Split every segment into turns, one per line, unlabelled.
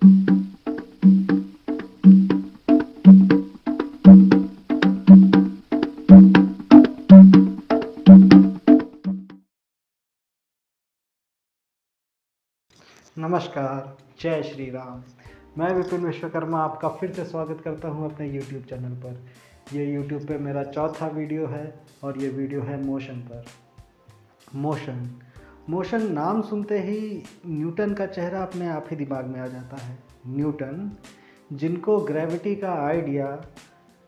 नमस्कार, जय श्री राम। मैं विपिन विश्वकर्मा आपका फिर से स्वागत करता हूं अपने यूट्यूब चैनल पर। ये यूट्यूब पे मेरा चौथा वीडियो है और ये वीडियो है मोशन पर। मोशन नाम सुनते ही न्यूटन का चेहरा अपने आप ही दिमाग में आ जाता है। न्यूटन, जिनको ग्रेविटी का आइडिया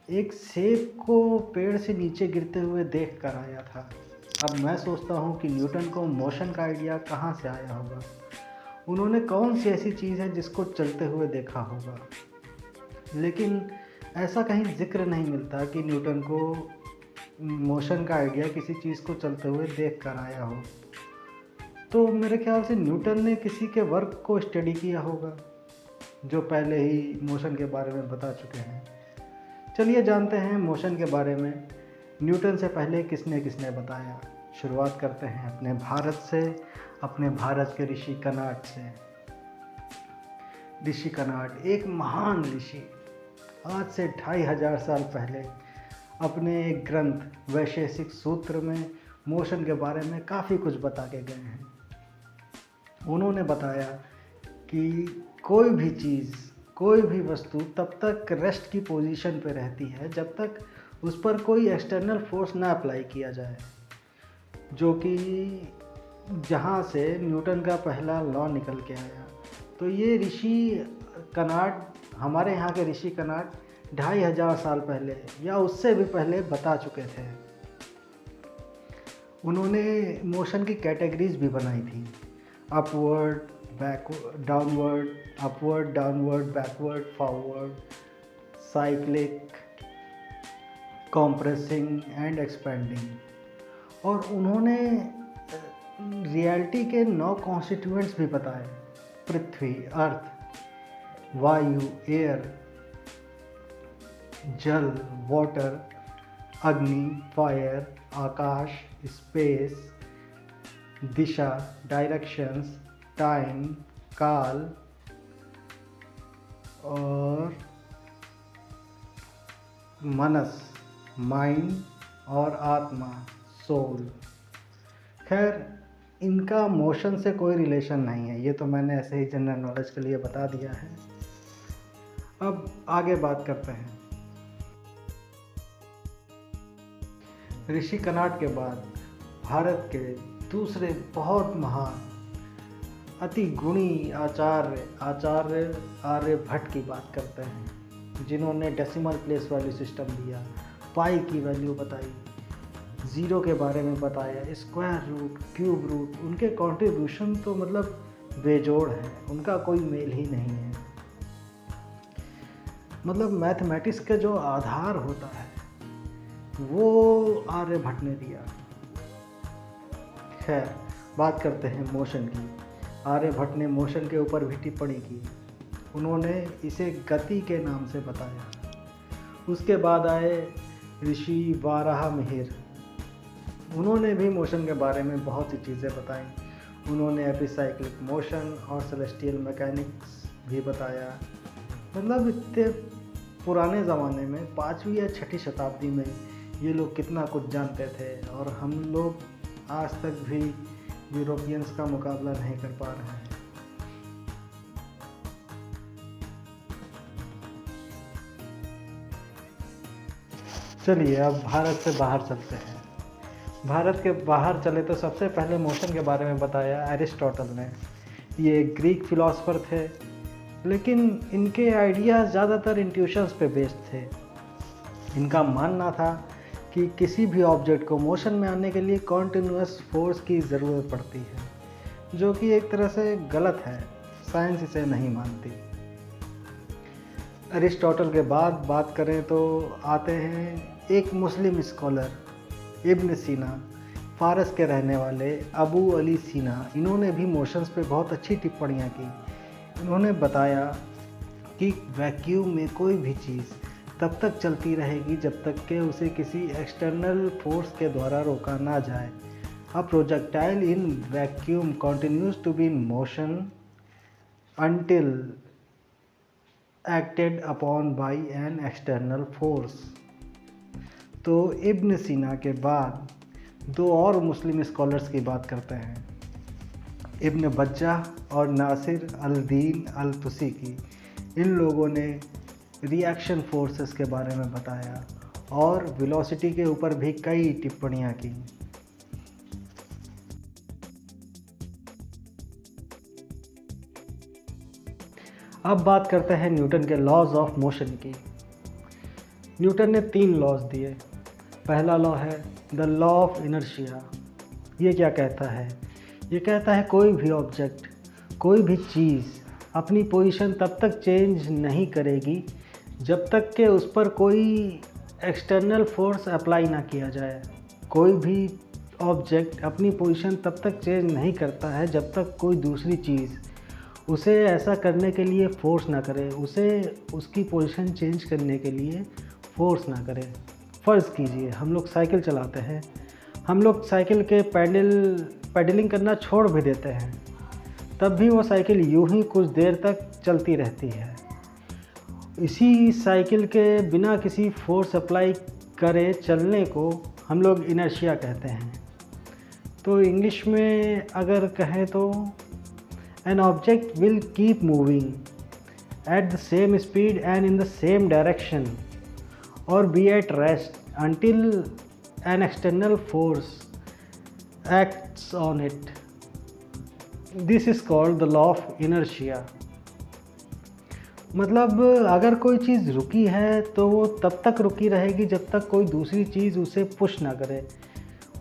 एक सेब को पेड़ से नीचे गिरते हुए देख कर आया था। अब मैं सोचता हूँ कि न्यूटन को मोशन का आइडिया कहाँ से आया होगा। उन्होंने कौन सी ऐसी चीज़ है जिसको चलते हुए देखा होगा, लेकिन ऐसा कहीं जिक्र नहीं मिलता कि न्यूटन को मोशन का आइडिया किसी चीज़ को चलते हुए देख कर आया हो। तो मेरे ख्याल से न्यूटन ने किसी के वर्क को स्टडी किया होगा जो पहले ही मोशन के बारे में बता चुके हैं। चलिए जानते हैं मोशन के बारे में न्यूटन से पहले किसने किसने बताया। शुरुआत करते हैं अपने भारत से, अपने भारत के ऋषि कणाद से। ऋषि कणाद एक महान ऋषि, आज से 2500 साल पहले अपने एक ग्रंथ वैशेषिक सूत्र में मोशन के बारे में काफ़ी कुछ बता के गए हैं। उन्होंने बताया कि कोई भी चीज़, कोई भी वस्तु तब तक रेस्ट की पोजीशन पे रहती है जब तक उस पर कोई एक्सटर्नल फोर्स ना अप्लाई किया जाए, जो कि जहाँ से न्यूटन का पहला लॉ निकल के आया। तो ये ऋषि कणाद, हमारे यहाँ के ऋषि कणाद 2500 साल पहले या उससे भी पहले बता चुके थे। उन्होंने मोशन की कैटेगरीज भी बनाई थी, upward, backward, downward, upward, downward, backward, forward, cyclic, compressing and expanding. और उन्होंने रियलिटी के 9 कॉन्स्टिट्यूएंट्स भी बताए: पृथ्वी, अर्थ, वायु, एयर, जल, वाटर, अग्नि, फायर, आकाश, स्पेस, दिशा, डायरेक्शंस, टाइम, काल और मनस, माइंड और आत्मा, सोल। खैर, इनका मोशन से कोई रिलेशन नहीं है, ये तो मैंने ऐसे ही जनरल नॉलेज के लिए बता दिया है। अब आगे बात करते हैं। ऋषि कणाद के बाद भारत के दूसरे बहुत महान अति गुणी आचार्य आर्यभट्ट की बात करते हैं, जिन्होंने डेसिमल प्लेस वैल्यू सिस्टम दिया, पाई की वैल्यू बताई, ज़ीरो के बारे में बताया, स्क्वायर रूट, क्यूब रूट। उनके कंट्रीब्यूशन तो मतलब बेजोड़ है, उनका कोई मेल ही नहीं है। मतलब मैथमेटिक्स का जो आधार होता है वो आर्यभट्ट ने दिया। खैर, बात करते हैं मोशन की। आर्यभट्ट ने मोशन के ऊपर भी टिप्पणी की। उन्होंने इसे गति के नाम से बताया। उसके बाद आए ऋषि वाराहमिहिर। उन्होंने भी मोशन के बारे में बहुत सी चीज़ें बताई। उन्होंने एपिसाइक्लिक मोशन और सेलेस्टियल मैकेनिक्स भी बताया। मतलब इतने पुराने ज़माने में 5वीं या 6ठी शताब्दी में ये लोग कितना कुछ जानते थे, और हम लोग आज तक भी यूरोपियंस का मुकाबला नहीं कर पा रहे हैं। चलिए अब भारत से बाहर चलते हैं। भारत के बाहर चले तो सबसे पहले मोशन के बारे में बताया एरिस्टोटल ने। ये ग्रीक फिलोसोफर थे, लेकिन इनके आइडियाज़ ज़्यादातर इंट्यूशंस पे बेस्ड थे। इनका मानना था कि किसी भी ऑब्जेक्ट को मोशन में आने के लिए कॉन्टिन्यूअस फोर्स की ज़रूरत पड़ती है, जो कि एक तरह से गलत है, साइंस इसे नहीं मानती। अरिस्टोटल के बाद बात करें तो आते हैं एक मुस्लिम स्कॉलर इब्न सीना, फारस के रहने वाले अबू अली सीना। इन्होंने भी मोशंस पे बहुत अच्छी टिप्पणियाँ की। इन्होंने बताया कि वैक्यूम में कोई भी चीज़ तब तक चलती रहेगी जब तक कि उसे किसी एक्सटर्नल फोर्स के द्वारा रोका ना जाए। A projectile in vacuum continues to be in motion until acted upon bye an external force. तो इब्न सीना के बाद दो और मुस्लिम स्कॉलर्स की बात करते हैं, इब्न बज्जाह और नासिर अल-दीन अल-तुसी की। इन लोगों ने रिएक्शन फोर्सेस के बारे में बताया और वेलोसिटी के ऊपर भी कई टिप्पणियाँ की। अब बात करते हैं न्यूटन के लॉज ऑफ मोशन की। न्यूटन ने 3 लॉज दिए। पहला लॉ है द लॉ ऑफ इनर्शिया। ये क्या कहता है? ये कहता है कोई भी ऑब्जेक्ट, कोई भी चीज़ अपनी पोजीशन तब तक चेंज नहीं करेगी जब तक कि उस पर कोई एक्सटर्नल फोर्स अप्लाई ना किया जाए। कोई भी ऑब्जेक्ट अपनी पोजीशन तब तक चेंज नहीं करता है जब तक कोई दूसरी चीज़ उसे ऐसा करने के लिए फोर्स ना करे, उसे उसकी पोजीशन चेंज करने के लिए फोर्स ना करे। फ़र्ज़ कीजिए हम लोग साइकिल चलाते हैं, हम लोग साइकिल के पैडलिंग करना छोड़ भी देते हैं, तब भी वो साइकिल यूं ही कुछ देर तक चलती रहती है। इसी साइकिल के बिना किसी फोर्स अप्लाई करे चलने को हम लोग इनर्शिया कहते हैं। तो इंग्लिश में अगर कहें तो an object will keep moving at the same speed and in the same direction or be at rest until an external force acts on it. This is called the law of inertia. मतलब अगर कोई चीज़ रुकी है तो वो तब तक रुकी रहेगी जब तक कोई दूसरी चीज़ उसे पुश ना करे,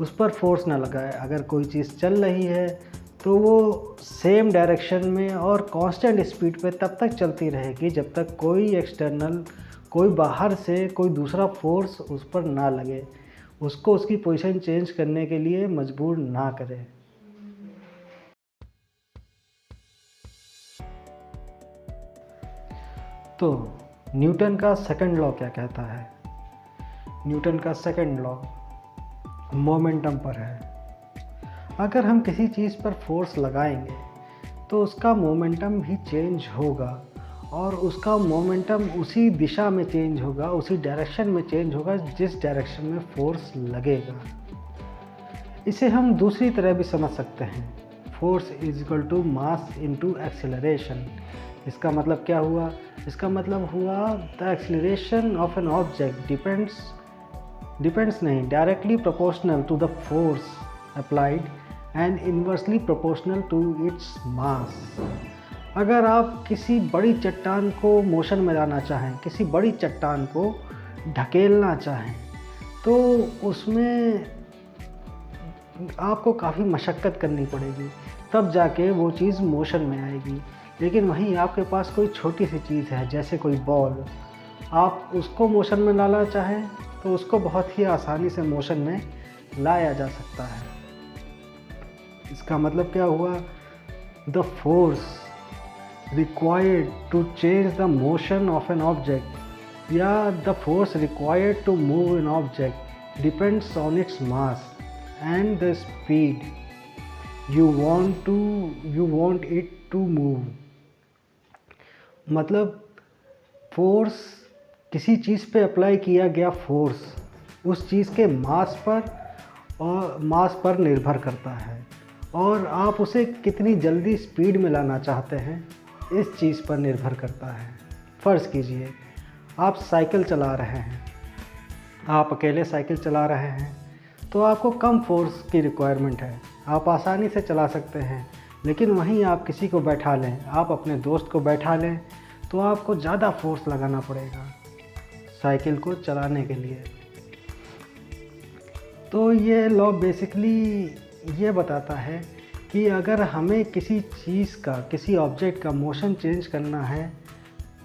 उस पर फोर्स ना लगाए। अगर कोई चीज़ चल रही है तो वो सेम डायरेक्शन में और कांस्टेंट स्पीड पे तब तक चलती रहेगी जब तक कोई बाहर से कोई दूसरा फोर्स उस पर ना लगे, उसको उसकी पोजीशन चेंज करने के लिए मजबूर ना करे। तो न्यूटन का सेकंड लॉ क्या कहता है? न्यूटन का सेकंड लॉ मोमेंटम पर है। अगर हम किसी चीज़ पर फोर्स लगाएंगे तो उसका मोमेंटम भी चेंज होगा और उसका मोमेंटम उसी दिशा में चेंज होगा, उसी डायरेक्शन में चेंज होगा जिस डायरेक्शन में फोर्स लगेगा। इसे हम दूसरी तरह भी समझ सकते हैं, force is equal to mass into acceleration. इसका मतलब क्या हुआ? इसका मतलब हुआ the acceleration of an object depends नहीं, directly proportional to the force applied and inversely proportional to its mass. अगर आप किसी बड़ी चट्टान को मोशन में लाना चाहें, किसी बड़ी चट्टान को ढकेलना चाहें, तो उसमें आपको काफ़ी मशक्क़त करनी पड़ेगी, तब जाके वो चीज़ मोशन में आएगी। लेकिन वहीं आपके पास कोई छोटी सी चीज़ है, जैसे कोई बॉल, आप उसको मोशन में लाना चाहें तो उसको बहुत ही आसानी से मोशन में लाया जा सकता है। इसका मतलब क्या हुआ? The force required to change the motion of an object या the force required to move an object depends on its mass and the speed you want it to move। मतलब फोर्स, किसी चीज़ पे अप्लाई किया गया force उस चीज़ के मास पर निर्भर करता है और आप उसे कितनी जल्दी स्पीड में लाना चाहते हैं इस चीज़ पर निर्भर करता है। फ़र्ज़ कीजिए आप साइकिल चला रहे हैं, आप अकेले साइकिल चला रहे हैं तो आपको कम फोर्स की रिक्वायरमेंट है, आप आसानी से चला सकते हैं। लेकिन वहीं आप किसी को बैठा लें, आप अपने दोस्त को बैठा लें, तो आपको ज़्यादा फोर्स लगाना पड़ेगा साइकिल को चलाने के लिए। तो ये लॉ बेसिकली ये बताता है कि अगर हमें किसी चीज़ का, किसी ऑब्जेक्ट का मोशन चेंज करना है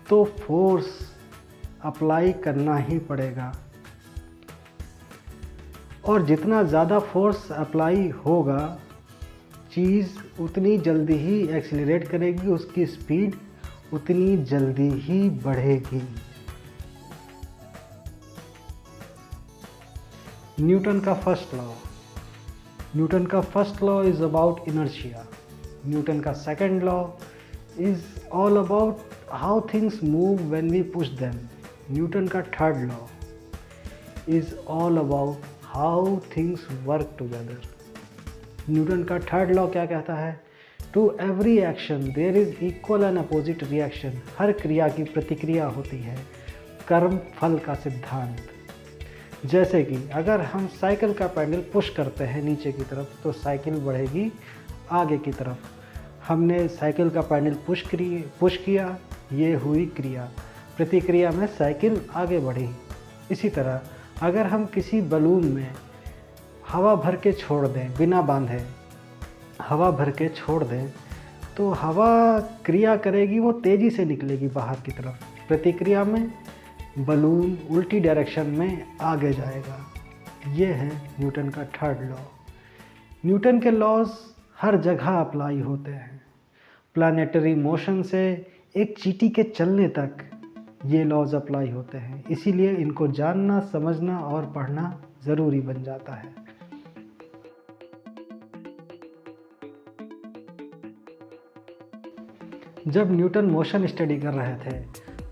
तो फोर्स अप्लाई करना ही पड़ेगा, और जितना ज़्यादा फोर्स अप्लाई होगा चीज़ उतनी जल्दी ही एक्सीलरेट करेगी, उसकी स्पीड उतनी जल्दी ही बढ़ेगी। न्यूटन का first law is about inertia. Newton का second law is all about how things move when we push them. Newton का third law is all about how things work together. Newton का third law क्या कहता है? To every action there is equal and opposite reaction. हर क्रिया की प्रतिक्रिया होती है। कर्म फल का सिद्धांत। जैसे कि अगर हम साइकिल का पैडल पुश करते हैं नीचे की तरफ तो साइकिल बढ़ेगी आगे की तरफ। हमने साइकिल का पैडल पुश किया, ये हुई क्रिया, प्रतिक्रिया में साइकिल आगे बढ़ी। इसी तरह अगर हम किसी बलून में हवा भर के छोड़ दें, बिना बांधे हवा भर के छोड़ दें, तो हवा क्रिया करेगी, वो तेज़ी से निकलेगी बाहर की तरफ। प्रतिक्रिया में बलून उल्टी डायरेक्शन में आगे जाएगा। ये है न्यूटन का थर्ड लॉ। न्यूटन के लॉज हर जगह अप्लाई होते हैं। प्लानेटरी मोशन से एक चींटी के चलने तक ये लॉज अप्लाई होते हैं। इसीलिए इनको जानना, समझना और पढ़ना ज़रूरी बन जाता है। जब न्यूटन मोशन स्टडी कर रहे थे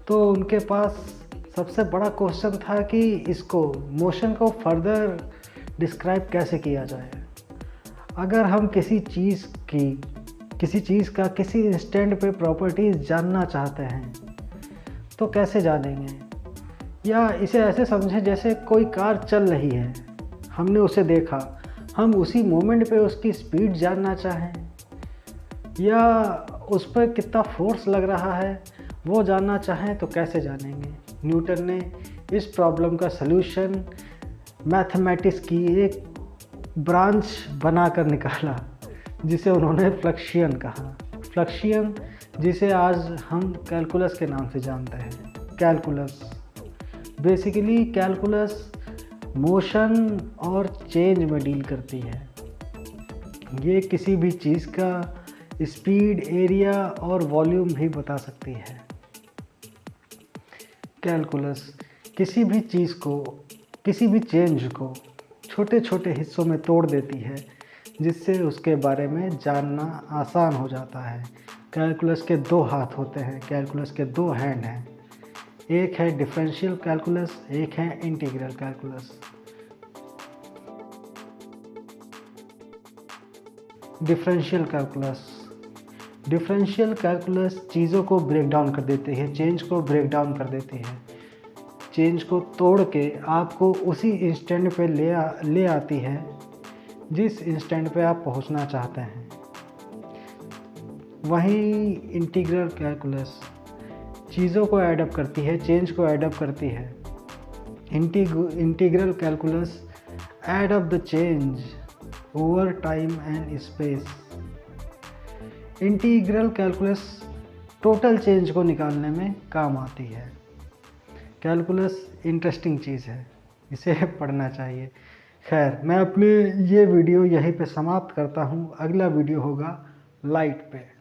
तो उनके पास सबसे बड़ा क्वेश्चन था कि इसको मोशन को फर्दर डिस्क्राइब कैसे किया जाए। अगर हम किसी चीज़ का किसी इंस्टेंट पे प्रॉपर्टीज़ जानना चाहते हैं तो कैसे जानेंगे? या इसे ऐसे समझें जैसे कोई कार चल रही है, हमने उसे देखा, हम उसी मोमेंट पे उसकी स्पीड जानना चाहें या उस पर कितना फोर्स लग रहा है वो जानना चाहें तो कैसे जानेंगे? न्यूटन ने इस प्रॉब्लम का सलूशन मैथमेटिक्स की एक ब्रांच बनाकर निकाला जिसे उन्होंने फ्लक्शियन कहा। फ्लक्शियन जिसे आज हम कैलकुलस के नाम से जानते हैं। कैलकुलस बेसिकली कैलकुलस मोशन और चेंज में डील करती है। ये किसी भी चीज़ का स्पीड, एरिया और वॉल्यूम भी बता सकती है। कैलकुलस किसी भी चीज़ को, किसी भी चेंज को छोटे छोटे हिस्सों में तोड़ देती है जिससे उसके बारे में जानना आसान हो जाता है। कैलकुलस के दो हाथ होते हैं, कैलकुलस के दो हैंड हैं। एक है डिफरेंशियल कैलकुलस, एक है इंटीग्रल कैलकुलस। डिफरेंशियल कैलकुलस चीज़ों को ब्रेक डाउन कर देती है, चेंज को ब्रेक डाउन कर देती है। चेंज को तोड़ के आपको उसी इंस्टेंट पे ले आती है जिस इंस्टेंट पे आप पहुंचना चाहते हैं। वहीं इंटीग्रल कैलकुलस चीज़ों को ऐड अप करती है, चेंज को ऐड अप करती है। Integral calculus add up the change over time and space. Integral calculus total change को निकालने में काम आती है। कैलकुलस इंटरेस्टिंग चीज़ है, इसे पढ़ना चाहिए। खैर, मैं अपने ये वीडियो यहीं पे समाप्त करता हूँ। अगला वीडियो होगा लाइट पे।